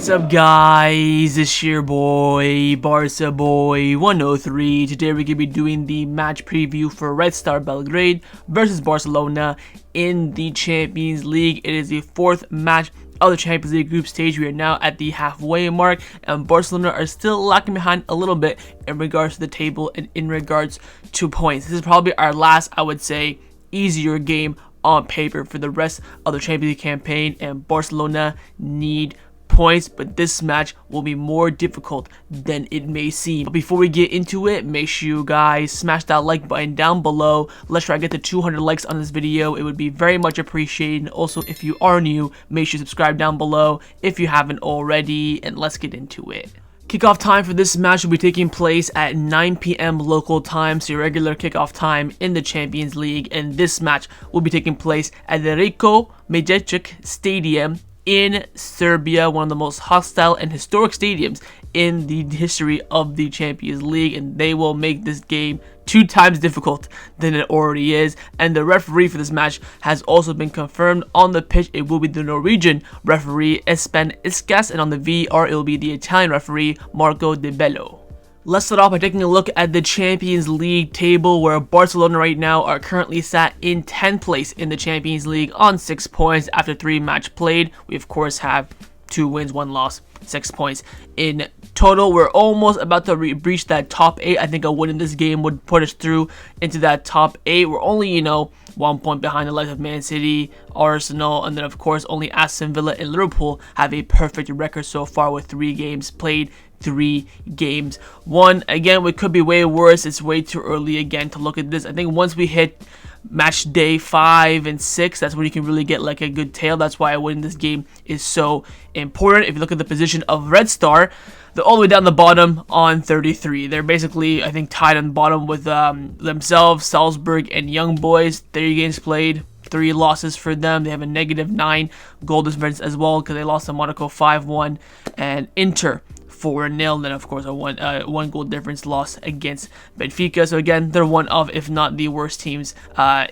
What's up, guys? It's your boy, Barca Boy 103. Today we're going to be doing the match preview for Red Star Belgrade versus Barcelona in the Champions League. It is the fourth match of the Champions League group stage. We are now at the halfway mark, and Barcelona are still lacking behind a little bit in regards to the table and in regards to points. This is probably our last, I would say, easier game on paper for the rest of the Champions League campaign, and Barcelona need points, but this match will be more difficult than it may seem. But before we get into it, make sure you guys smash that like button down below. Let's try to get to 200 likes on this video. It would be very much appreciated. And also, if you are new, make sure you subscribe down below if you haven't already, and let's get into it. Kickoff time for this match will be taking place at 9 p.m. local time, so your regular kickoff time in the Champions League, and this match will be taking place at the Rajko Mitic Stadium in Serbia, one of the most hostile and historic stadiums in the history of the Champions League, and they will make this game 2 times difficult than it already is. And the referee for this match has also been confirmed on the pitch. It will be the Norwegian referee Espen Iskas, and on the VAR it will be the Italian referee Marco De Bello. Let's start off by taking a look at the Champions League table, where Barcelona right now are currently sat in 10th place in the Champions League on 6 points after 3 matches played. We of course have 2 wins, 1 loss, 6 points in total. We're almost about to breach that top 8. I think a win in this game would put us through into that top 8. We're only, 1 point behind the likes of Man City, Arsenal, and then of course only Aston Villa and Liverpool have a perfect record so far with 3 games played, 3 games won. Again, we could be way worse. It's way too early again to look at this. I think once we hit match day 5 and 6, that's when you can really get like a good tail. That's why winning this game is so important. If you look at the position of Red Star, they're all the way down the bottom on 33. They're basically, I think, tied on the bottom with themselves, Salzburg, and Young Boys. 30 games played, 3 losses for them. They have a -9 goal difference as well, because they lost to Monaco 5-1 and Inter 4-0, then of course a one goal difference loss against Benfica. So again, they're one of, if not the worst teams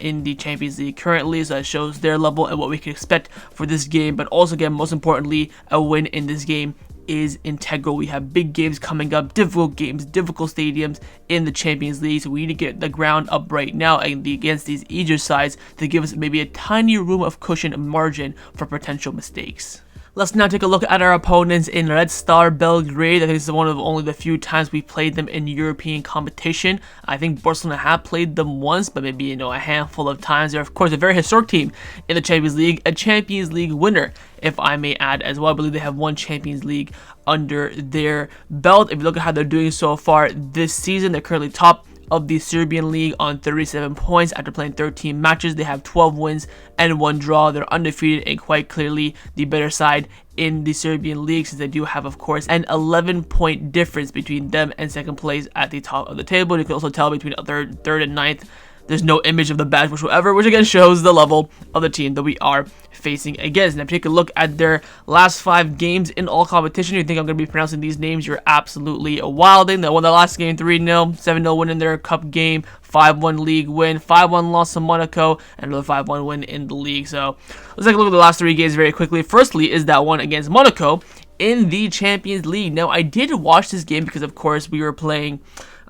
in the Champions League currently, so that shows their level and what we can expect for this game. But also, again, most importantly, a win in this game is integral. We have big games coming up, difficult games, difficult stadiums in the Champions League, so we need to get the ground up right now and against these easier sides to give us maybe a tiny room of cushion and margin for potential mistakes. Let's now take a look at our opponents in Red Star Belgrade. I think this is one of only the few times we played them in European competition. I think Barcelona have played them once, but maybe, a handful of times. They're, of course, a very historic team in the Champions League, a Champions League winner, if I may add as well. I believe they have 1 Champions League under their belt. If you look at how they're doing so far this season, they're currently top of the Serbian league on 37 points after playing 13 matches. They have 12 wins and 1 draw. They're undefeated and quite clearly the better side in the Serbian league, since they do have, of course, an 11-point difference between them and second place at the top of the table. You can also tell between third and ninth, there's no image of the badge whatsoever, which again shows the level of the team that we are facing against. Now, if you take a look at their last 5 games in all competition, you think I'm going to be pronouncing these names, you're absolutely wilding. They won the last game 3-0, 7-0 win in their cup game, 5-1 league win, 5-1 loss to Monaco, and another 5-1 win in the league. So let's take a look at the last 3 games very quickly. Firstly is that one against Monaco in the Champions League. Now, I did watch this game because, of course, we were playing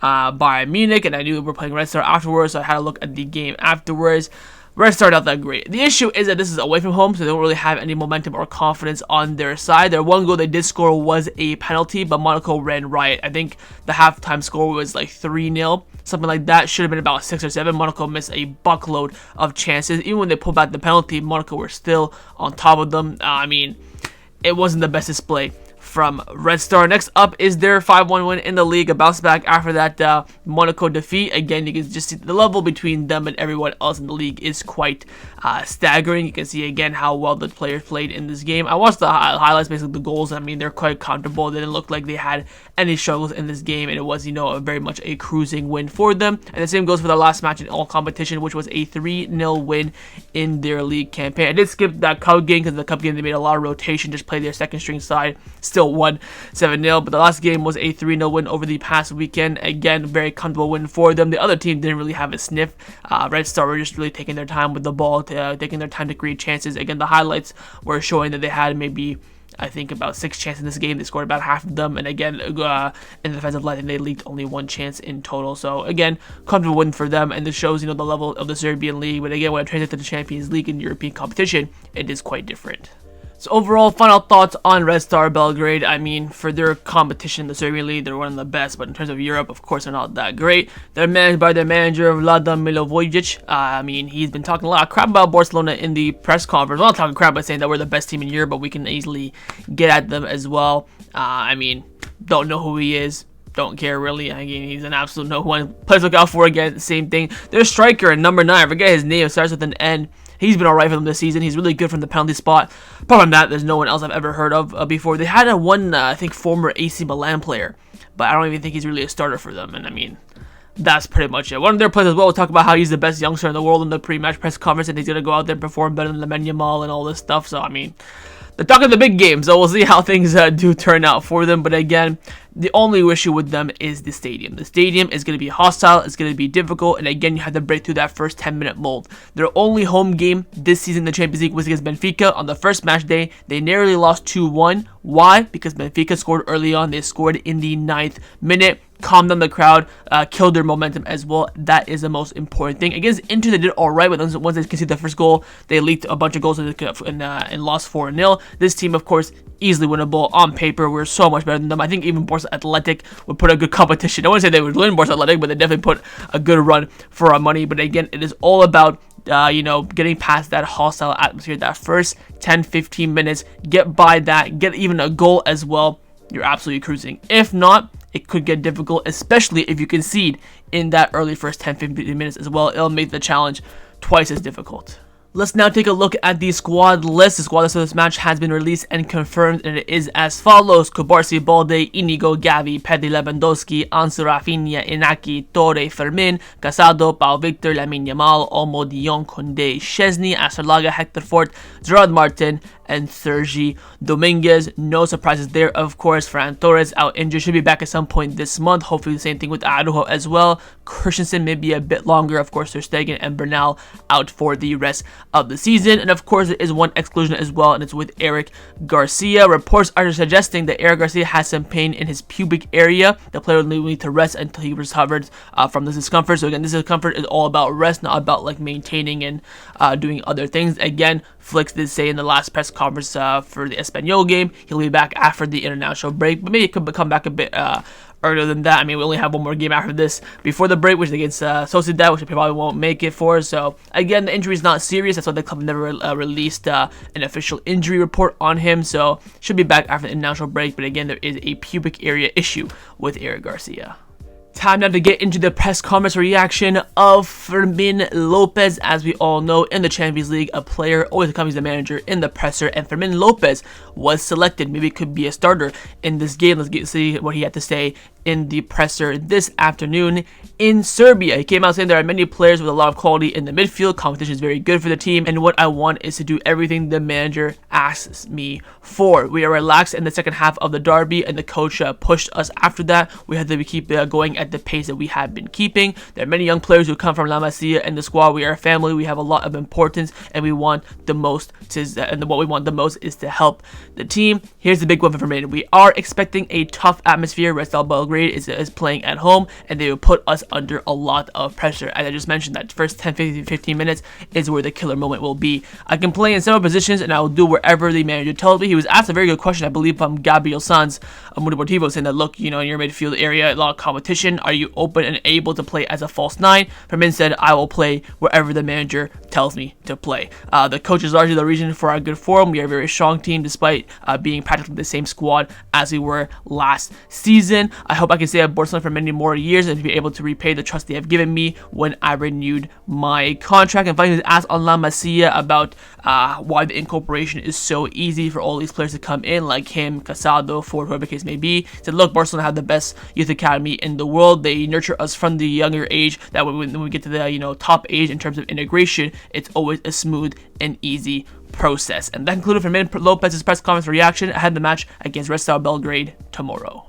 Bayern Munich, and I knew we were playing Red Star afterwards, so I had a look at the game afterwards. Red Star not that great. The issue is that this is away from home, so they don't really have any momentum or confidence on their side. Their 1 goal they did score was a penalty, but Monaco ran riot. I think the halftime score was like 3-0, something like that. Should have been about 6 or 7. Monaco missed a buckload of chances. Even when they pulled back the penalty, Monaco were still on top of them. It wasn't the best display from Red Star. Next up is their 5-1 win in the league, a bounce back after that Monaco defeat. Again, you can just see the level between them and everyone else in the league is quite staggering. You can see again how well the players played in this game. I watched the highlights, basically the goals. They're quite comfortable. They didn't look like they had any struggles in this game, and it was, very much a cruising win for them. And the same goes for the last match in all competition, which was a 3-0 win in their league campaign. I did skip that cup game because the cup game they made a lot of rotation, just played their second string side, still won 7-0, but the last game was a 3-0 win over the past weekend. Again, very comfortable win for them. The other team didn't really have a sniff. Red Star were just really taking their time with the ball, taking their time to create chances. Again, the highlights were showing that they had maybe I think about 6 chances in this game. They scored about half of them, and again, in the defensive line, I think they leaked only 1 chance in total. So again, comfortable win for them, and this shows, you know, the level of the Serbian league. But again, when I translate to the Champions League and European competition, it is quite different. So overall, final thoughts on Red Star Belgrade. I mean, for their competition in the Serbian League, they're one of the best, but in terms of Europe, of course, they're not that great. They're managed by their manager, Vladan Milivojevic. I mean, he's been talking a lot of crap about Barcelona in the press conference. Well, not talking crap, but saying that we're the best team in Europe, but we can easily get at them as well. I mean, don't know who he is. Don't care really. I mean, he's an absolute no one. Players look out for again. Same thing. Their striker at number 9. I forget his name. It starts with an N. He's been alright for them this season. He's really good from the penalty spot. Apart from that, there's no one else I've ever heard of before. They had I think, former AC Milan player, but I don't even think he's really a starter for them. And I mean, that's pretty much it. One of their players as well will talk about how he's the best youngster in the world in the pre-match press conference, and he's going to go out there and perform better than Lamine Yamal and all this stuff. So, I mean, they're talking the big game, so we'll see how things do turn out for them. But again, the only issue with them is the stadium. The stadium is going to be hostile, it's going to be difficult, and again, you have to break through that first 10-minute mold. Their only home game this season in the Champions League was against Benfica on the first match day. They narrowly lost 2-1. Why? Because Benfica scored early on. They scored in the 9th minute. Calmed down the crowd, killed their momentum as well. That is the most important thing. Against Inter, they did alright, but once they conceded the first goal, they leaked a bunch of goals and lost 4-0. This team, of course, easily winnable on paper. We're so much better than them. I think even Barca Athletic would put a good competition. I wouldn't say they would win Barca Athletic, but they definitely put a good run for our money. But again, it is all about you know, getting past that hostile atmosphere. That first 10-15 minutes, get by that, get even a goal as well. You're absolutely cruising. If not, it could get difficult, especially if you concede in that early first 10-15 minutes as well. It'll make the challenge twice as difficult. Let's now take a look at the squad list. The squad list of this match has been released and confirmed, and it is as follows: Kubarsi, Balde, Inigo, Gavi, Pedri, Lewandowski, Ansu, Raphinha, Inaki, Torre, Fermin, Casado, Pau Victor, Lamine Yamal, Olmo, De Jong, Kounde, Szczesny, Astrolaga, Hector Fort, Gerard Martin, and Sergi Dominguez. No surprises there, of course. Ferran Torres out injured, should be back at some point this month. Hopefully the same thing with Araujo as well. Christensen maybe a bit longer. Of course, Ter Stegen and Bernal out for the rest of the season. And of course, there is one exclusion as well, and it's with Eric Garcia. Reports are suggesting that Eric Garcia has some pain in his pubic area. The player will need to rest until he recovers from this discomfort. So again, this discomfort is all about rest, not about like maintaining and doing other things. Again, Flicks did say in the last press conference for the Espanyol game, he'll be back after the international break, but maybe it could come back a bit earlier than that. I mean, we only have one more game after this before the break, which is against Sociedad, which they probably won't make it for. So again, the injury is not serious. That's why the club never released an official injury report on him. So should be back after the international break. But again, there is a pubic area issue with Eric Garcia. Time now to get into the press conference reaction of Fermin Lopez. As we all know, in the Champions League, a player always becomes the manager in the presser, and Fermin Lopez was selected. Maybe it could be a starter in this game. Let's see what he had to say in the presser this afternoon in Serbia. He came out saying there are many players with a lot of quality in the midfield. Competition is very good for the team, and what I want is to do everything the manager asks me for. We are relaxed in the second half of the derby, and the coach pushed us after that. We had to keep going at the pace that we have been keeping. There are many young players who come from La Masia and the squad. We are a family. We have a lot of importance, and we want the most what we want the most is to help the team. Here's the big one for me. We are expecting a tough atmosphere. Red Star Belgrade is playing at home, and they will put us under a lot of pressure. As I just mentioned, that first 10-15 minutes is where the killer moment will be. I can play in several positions, and I will do wherever the manager tells me. He was asked a very good question, I believe, from Gabriel Sanz of Mundo Deportivo, saying that, look, you know, in your midfield area, a lot of competition. Are you open and able to play as a false 9? Fermin said, I will play wherever the manager tells me to play. The coach is largely the reason for our good form. We are a very strong team, despite being practically the same squad as we were last season. I hope I can stay at Barcelona for many more years and be able to repay the trust they have given me when I renewed my contract. And finally, he was asked on La Masia about why the incorporation is so easy for all these players to come in, like him, Casado, Ford, whoever the case may be. He said, look, Barcelona have the best youth academy in the world. They nurture us from the younger age. That way, when we get to the top age in terms of integration, it's always a smooth and easy process. And that concluded Fermin Lopez's press conference reaction ahead of the match against Red Star Belgrade tomorrow.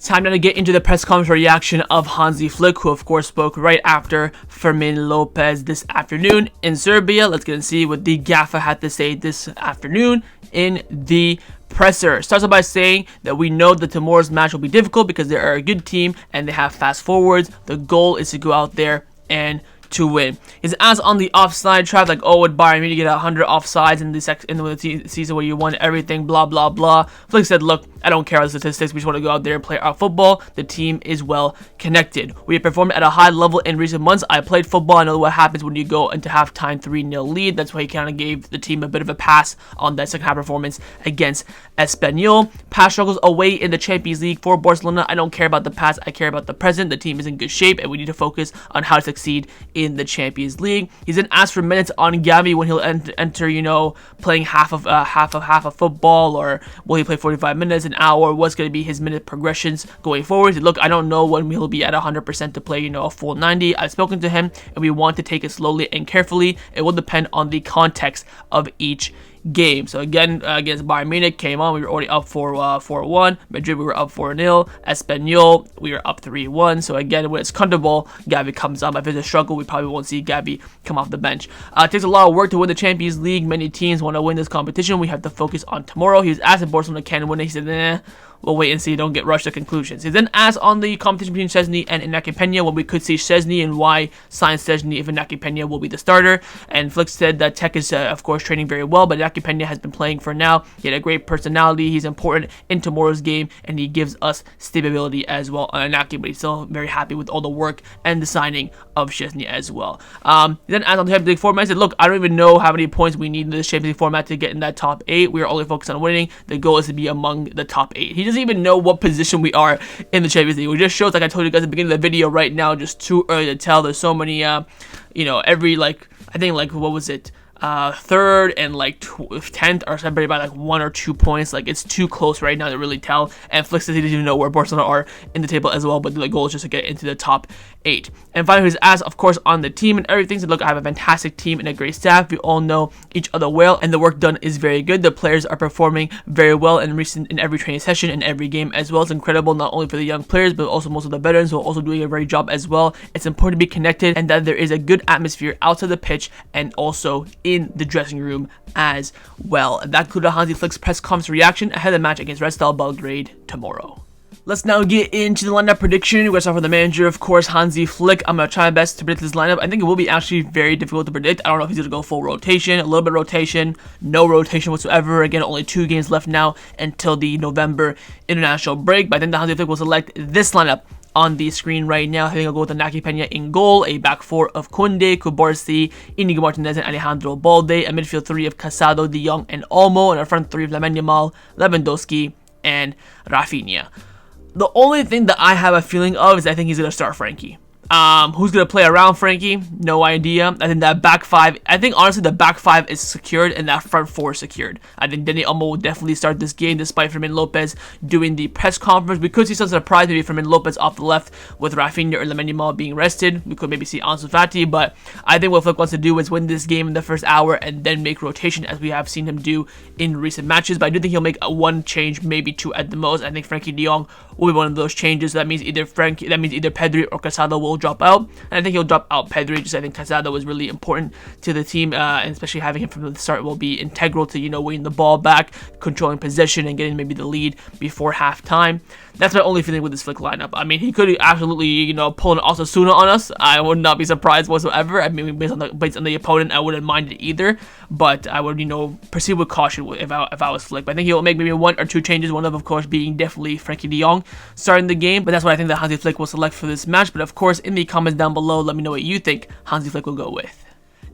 Time now to get into the press conference reaction of Hansi Flick, who of course spoke right after Fermin Lopez this afternoon in Serbia. Let's get and see what the Gaffer had to say this afternoon in the presser. Starts off by saying that we know that tomorrow's match will be difficult because they are a good team and they have fast forwards. The goal is to go out there and to win. His ass on the offside trap, like, oh, would Bayern Munich get 100 offsides in the season where you won everything, blah, blah, blah. Flick said, look, I don't care about the statistics. We just want to go out there and play our football. The team is well connected. We have performed at a high level in recent months. I played football. I know what happens when you go into halftime 3-0 lead. That's why he kind of gave the team a bit of a pass on that second half performance against Espanyol. Past struggles away in the Champions League for Barcelona. I don't care about the past. I care about the present. The team is in good shape, and we need to focus on how to succeed in the Champions League. He's then asked for minutes on Gavi when he'll enter, you know, playing half of football, or will he play 45 minutes, an hour? What's going to be his minute progressions going forward? Look, I don't know when he'll be at 100% to play, you know, a full 90. I've spoken to him, and we want to take it slowly and carefully. It will depend on the context of each game. So again, against Bayern Munich, came on, we were already up 4-1. Madrid, we were up 4-0. Espanyol, we were up 3-1. So again, when it's comfortable, Gavi comes on. If it's a struggle, we probably won't see Gavi come off the bench. It takes a lot of work to win the Champions League. Many teams want to win this competition. We have to focus on tomorrow. He was asked if Barcelona can win it. He said, nah, we'll wait and see. Don't get rushed to conclusions. He then asked on the competition between Szczesny and Inaki Peña when we could see Szczesny and why sign Szczesny if Inaki Peña will be the starter. And Flick said that Tech is, of course, training very well, but Inaki Peña has been playing for now. He had a great personality. He's important in tomorrow's game, and he gives us stability as well on Inaki, but he's still very happy with all the work and the signing of Szczesny as well. He then asked on the Champions League format. He said, look, I don't even know how many points we need in this Champions League format to get in that top 8. We are only focused on winning. The goal is to be among the top 8. He doesn't even know what position we are in the Champions League. It just shows, like I told you guys at the beginning of the video, right now, just too early to tell. There's so many, you know, every, like, I think, like, what was it? Third and like 10th are separated by like 1 or 2 points. Like, it's too close right now to really tell. And Flick says he doesn't even know where Barcelona are in the table as well, but the goal is just to get into the top 8. And finally, he's asked, of course, on the team and everything. So look, I have a fantastic team and a great staff. We all know each other well, and the work done is very good. The players are performing very well in every training session and every game as well. It's incredible, not only for the young players, but also most of the veterans who are also doing a great job as well. It's important to be connected and that there is a good atmosphere outside the pitch and also in the dressing room as well. And that concluded Hansi Flick's press conference reaction ahead of the match against Red Star Belgrade tomorrow. Let's now get into the lineup prediction. We're going to start with the manager, of course, Hansi Flick. I'm going to try my best to predict this lineup. I think it will be actually very difficult to predict. I don't know if he's going to go full rotation, a little bit of rotation, no rotation whatsoever. Again, only 2 games left now until the November international break. But I think that Hansi Flick will select this lineup on the screen right now. I think I'll go with Inaki Peña in goal, a back 4 of Kounde, Cubarsí, Inigo Martinez, and Alejandro Balde, a midfield 3 of Casado, De Jong, and Olmo, and a front 3 of Lamine Yamal, Lewandowski, and Raphinha. The only thing that I have a feeling of is I think he's going to start Frankie. Who's going to play around Frankie? No idea. I think that back 5, I think honestly the back 5 is secured and that front 4 is secured. I think Dani Olmo will definitely start this game despite Fermin Lopez doing the press conference. We could see some surprise, maybe Fermin Lopez off the left with Raphinha or Lamine Yamal being rested. We could maybe see Ansu Fati, but I think what Flick wants to do is win this game in the first hour and then make rotation as we have seen him do in recent matches. But I do think he'll make one change, maybe 2 at the most. I think Frankie De Jong will be one of those changes. That means either Pedri or Casado will drop out, and I think he'll drop out Pedri. Just I think Casado was really important to the team, and especially having him from the start will be integral to, you know, winning the ball back, controlling possession, and getting maybe the lead before halftime. That's my only feeling with this Flick lineup. I mean, he could absolutely, you know, pull an Osasuna on us. I would not be surprised whatsoever. I mean, based on the opponent, I wouldn't mind it either. But I would, you know, proceed with caution if I was Flick. But I think he'll make maybe 1 or 2 changes. One of course, being definitely Frankie De Jong starting the game. But that's what I think that Hansi Flick will select for this match. But of course, in the comments down below, let me know what you think Hansi Flick will go with.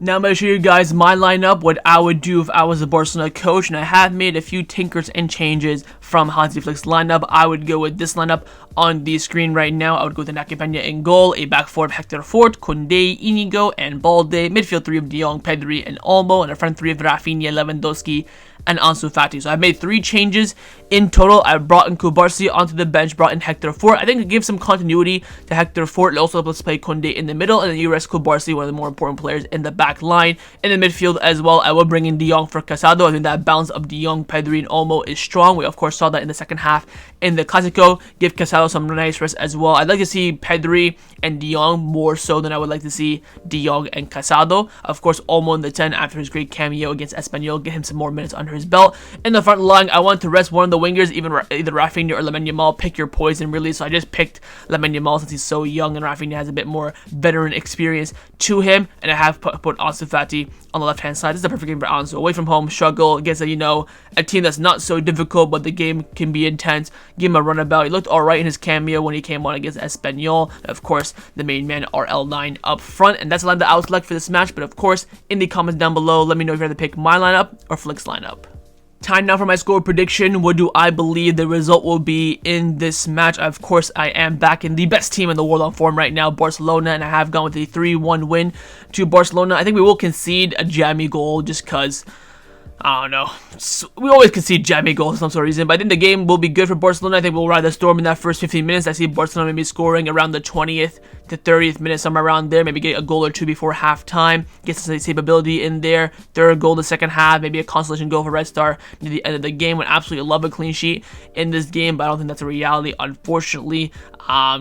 Now I'm going to show you guys my lineup, what I would do if I was a Barcelona coach, and I have made a few tinkers and changes from Hansi Flick's lineup. I would go with this lineup on the screen right now. I would go with Inaki Peña in goal, a back 4 of Hector Fort, Kounde, Inigo, and Balde, midfield 3 of De Jong, Pedri, and Olmo, and a front 3 of Raphinha, Lewandowski, and Ansu Fati. So I've made 3 changes in total. I brought in Cubarsí onto the bench, brought in Hector Fort. I think it gives some continuity to Hector Fort. It also lets play Kounde in the middle, and then you rest Cubarsí, one of the more important players in the back line. In the midfield as well, I will bring in De Jong for Casado. I think that balance of De Jong, Pedri, and Olmo is strong. We of course saw that in the second half in the Clásico. Give Casado some nice rest as well. I'd like to see Pedri and De Jong more so than I would like to see De Jong and Casado. Of course, Olmo in the 10 after his great cameo against Espanyol. Get him some more minutes under his belt. In the front line, I want to rest one of the wingers, either Raphinha or Lamine Yamal. Pick your poison, really. So I just picked Lamine Yamal since he's so young and Raphinha has a bit more veteran experience to him. And I have put Ansu Fati on the left-hand side. This is a perfect game for Ansu. Away from home, struggle against a team that's not so difficult, but the game can be intense. Give him a runabout. He looked alright in his cameo when he came on against Espanyol. Of course, the main man, RL9 up front. And that's the line that I would select for this match. But of course, in the comments down below, let me know if you have to pick my lineup or Flick's lineup. Time now for my score prediction. What do I believe the result will be in this match? Of course, I am backing the best team in the world on form right now, Barcelona, and I have gone with a 3-1 win to Barcelona. I think we will concede a jammy goal just because, I don't know, we always concede jammy goals for some sort of reason, but I think the game will be good for Barcelona. I think we'll ride the storm in that first 15 minutes. I see Barcelona maybe scoring around the 20th to 30th minute, somewhere around there. Maybe get a goal or two before halftime. Get some savability in there. Third goal the second half. Maybe a consolation goal for Red Star near the end of the game. Would absolutely love a clean sheet in this game, but I don't think that's a reality, unfortunately,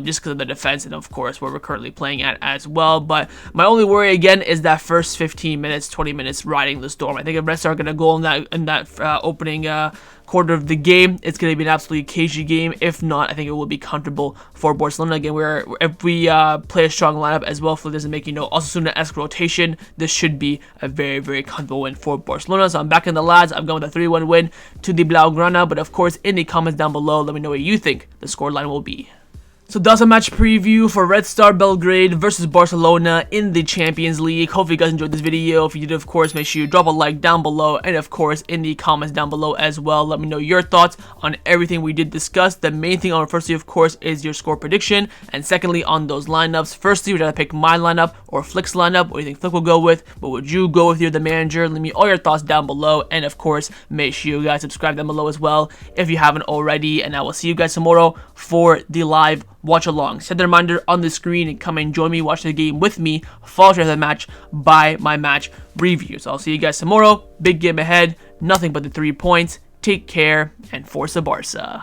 just because of the defense and, of course, where we're currently playing at as well. But my only worry, again, is that first 15 minutes, 20 minutes riding the storm. I think if Red Star are going to go in that opening quarter of the game, it's going to be an absolutely cagey game. If not, I think it will be comfortable for Barcelona. Again, if we play a strong lineup as well, if it doesn't make, Osasuna-esque rotation, this should be a very, very comfortable win for Barcelona. So I'm backing the lads. I'm going with a 3-1 win to the blaugrana. But of course, in the comments down below, let me know what you think the scoreline will be. So that's a match preview for Red Star Belgrade versus Barcelona in the Champions League. Hopefully you guys enjoyed this video. If you did, of course, make sure you drop a like down below. And of course, in the comments down below as well, let me know your thoughts on everything we did discuss. The main thing I want to firstly, of course, is your score prediction. And secondly, on those lineups. Firstly, would you pick my lineup or Flick's lineup? What do you think Flick will go with? What would you go with? You're the manager. Leave me all your thoughts down below. And of course, make sure you guys subscribe down below as well if you haven't already. And I will see you guys tomorrow for the live watch along. Set the reminder on the screen and come and join me, watch the game with me, follow the match by my match review. So I'll see you guys tomorrow. Big game ahead, nothing but the 3 points. Take care and Forza Barca.